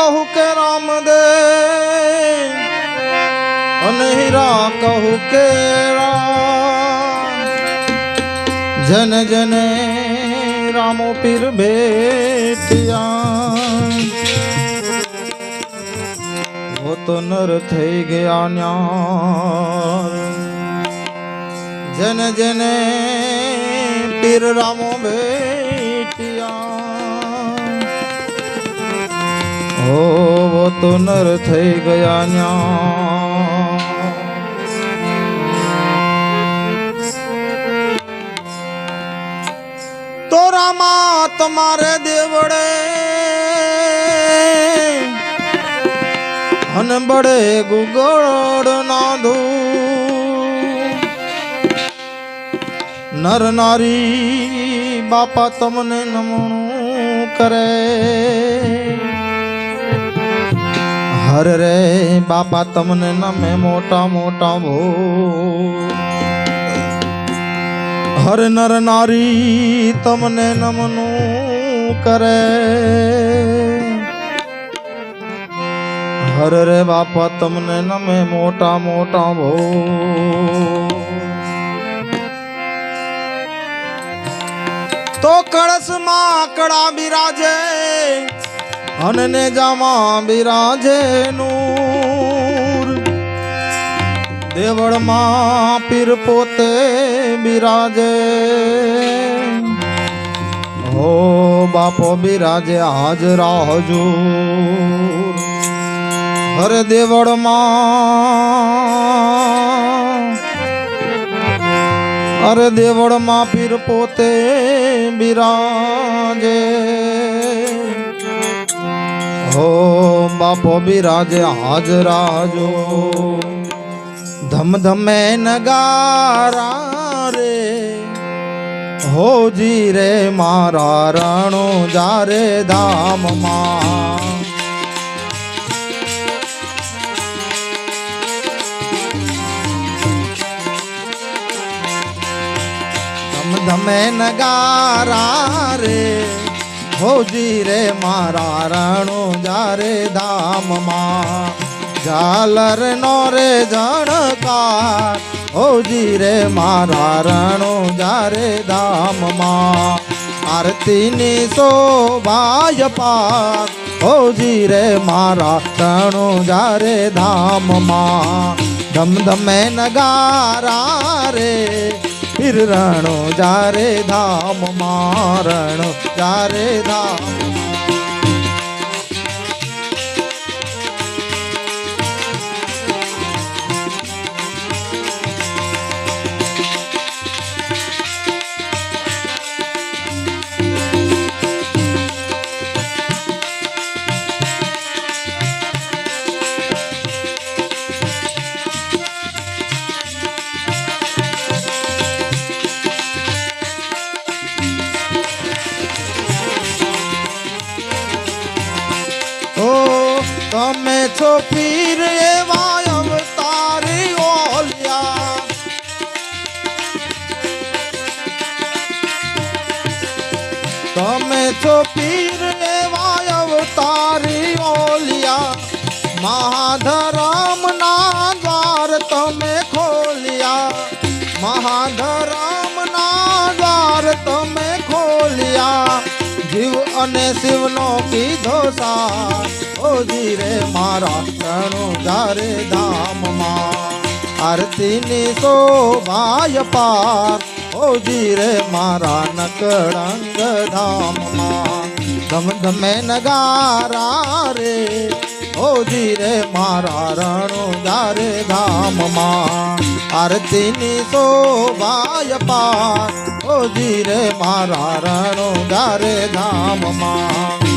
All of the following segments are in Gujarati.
કહું કે રામ દે અને હીરા કહું કે રામ જન જને રામો પીર બેટિયા वो तो नर થઈ ગયા ન્યાર જન જને પીર રામો બેટિયા ઓ वो तो नर થઈ ગયા ન્યાર તો રામા તમારે દેવડે અન બડે ગુગળ નાધુ નર નારી બાપા તમને નમણું કરે હર રે બાપા તમને નમે મોટા મોટા ભો હર નર નારી તમને નમનું કરે હર રે બાપા તમને નમે મોટા મોટા ભો તો કળશમાં કડા બિરાજે અને નેજામાં બિરાજે નૂર દેવળમાં પીર પોતે બિરાજે હો બાપો બિરાજે હાજરા હજૂર હર દેવળમાં અરે દેવળમાં પીર પોતે બિરાજે હો બાપો બિરાજે હાજરા જો ધમ ધમે નગારા રે હોજી રે મારા રણો જારે ધામમાં ધમે નગારા રે હોજી રે મારા રણો જારે ધામમાં ઝાલર નો રે જણકાર હોજી રે મારા રણો જારે ધામમાં આરતીની શોભાય પાર હોજી રે મારા રણો જારે ધામમાં ધમધમે નગારા રે પીર રણો જારે ધામ મારણો જારે ધામ તમે છો પીર એવા અવતારી ઓલિયા તમે છો પીર એવા અવતારી ઓલિયા મહાધરમ ના દ્વાર તમે ખોલિયા મહાધરમ ના દ્વાર તમે ખોલિયા જીવ અને શિવનો કીધો સા હોજી રે મારા રણો જારે ધામમાં આરતીની શોભાય પાર હોજી રે મારા નકળંગ ધામમાં ધમધમે નગારા રે હોજી રે મારા રણો જારે ધામમાં આરતીની શોભાય પાર હોજી રે મારા રણો જારે ધામમાં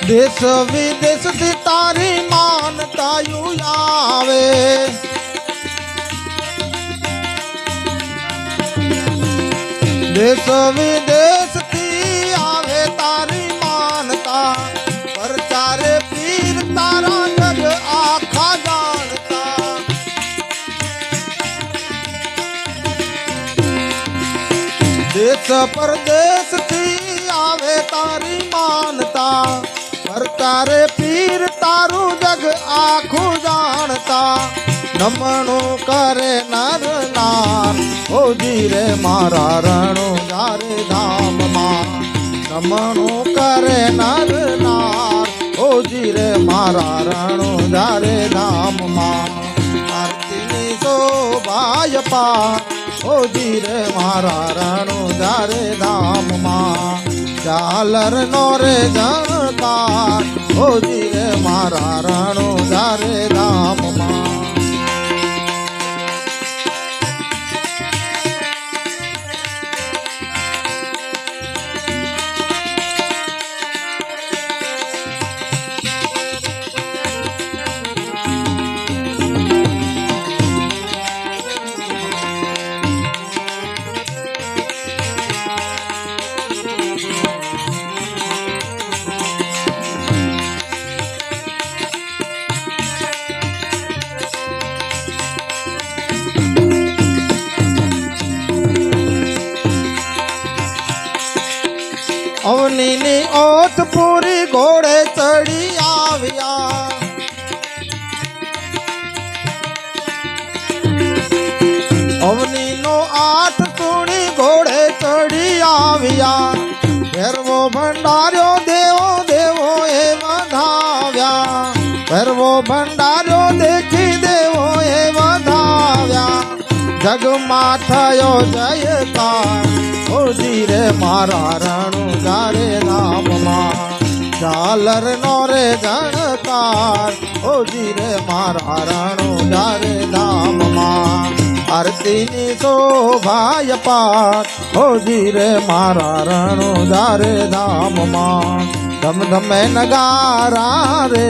દેશ વિદેશથી તારી માનતાયું આવે, દેશ વિદેશથી આવે તારી માનતા, પરચારે પીર તારા જગ આખા જાણતા. દેશ પરદેશથી આવે તારી માનતા, પરચારે પીર તારું જગ આખું જાણતા. નમણું કરે નર નાર ઓજી રે મારા રણુજારે ધામમાં, નમણું કરે નર નાર ઓજી રે મારા રણુજારે ધામમાં. આરતીની શોભાય પાર ઓજી રે મારા રણુજારે ધામમાં, ઝાલર નો રે જણકાર ઓજી રે મારા રણુજારે ધામમાં. અવનીની ઓથ પૂરી ઘોડે ચડી આવ્યા, અવનીનો આઠ સુણી ઘોડે ચડી આવ્યા. ભેરવો ભંડાર્યો દેવો દેવો એ વધાવ્યા, ભેરવો ભંડાર્યો દેખી દેવો એ વધાવ્યા. જગમાં થયો જયકાર ઓજી રે મારા રણુજારે ધામમાં, ઝાલર નો રે જણકાર ઓજી રે મારા રણુજારે ધામમાં. આરતીની શોભાય પાર ઓજી રે મારા રણુજારે ધામમાં. ધમ ધમે નગારા રે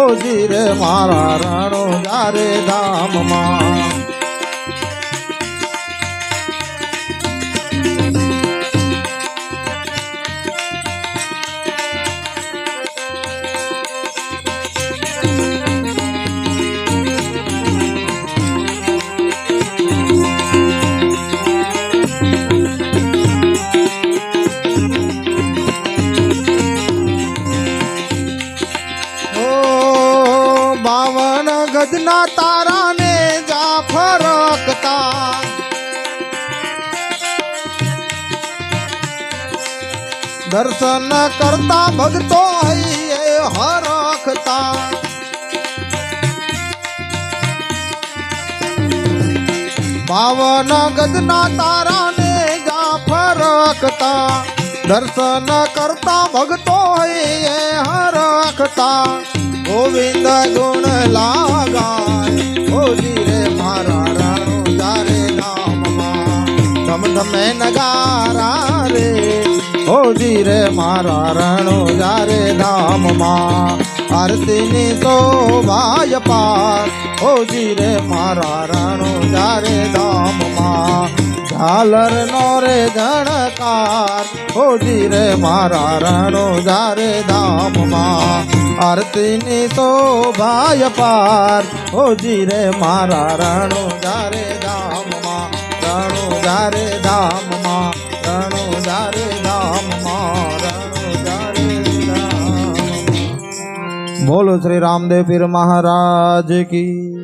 ઓજી રે મારા રણુજારે ધામમાં. ગજના તારા ને જા ફરકતા, દર્શન કરતા ભગતો હૈયે હરખતા. પાવન ગજના તારા ને જા ફરકતા, દર્શન કરતા ભગતો હૈયે હરખતા. ગોવિંદ ગુણ લાગાય ઓજી રે મારા રણુજારે ધામમાં. ધમ ધમે નગારા રે ઓજી રે મારા રણુજારે ધામમાં. આરતીની શોભાય પાર ઓજી રે મારા રણુજારે ધામમાં. ઝાલર નો રે જણકાર ઓજી રે મારા રણુજારે ધામમાં. આરતીની શોભાય પાર ઓજી રે મારા રણુજારે ધામમાં, રણુજારે ધામમાં, રણુજારે ધામમાં, રણુજારે ધામમાં. બોલો શ્રી રામદેવ પીર મહારાજ કી.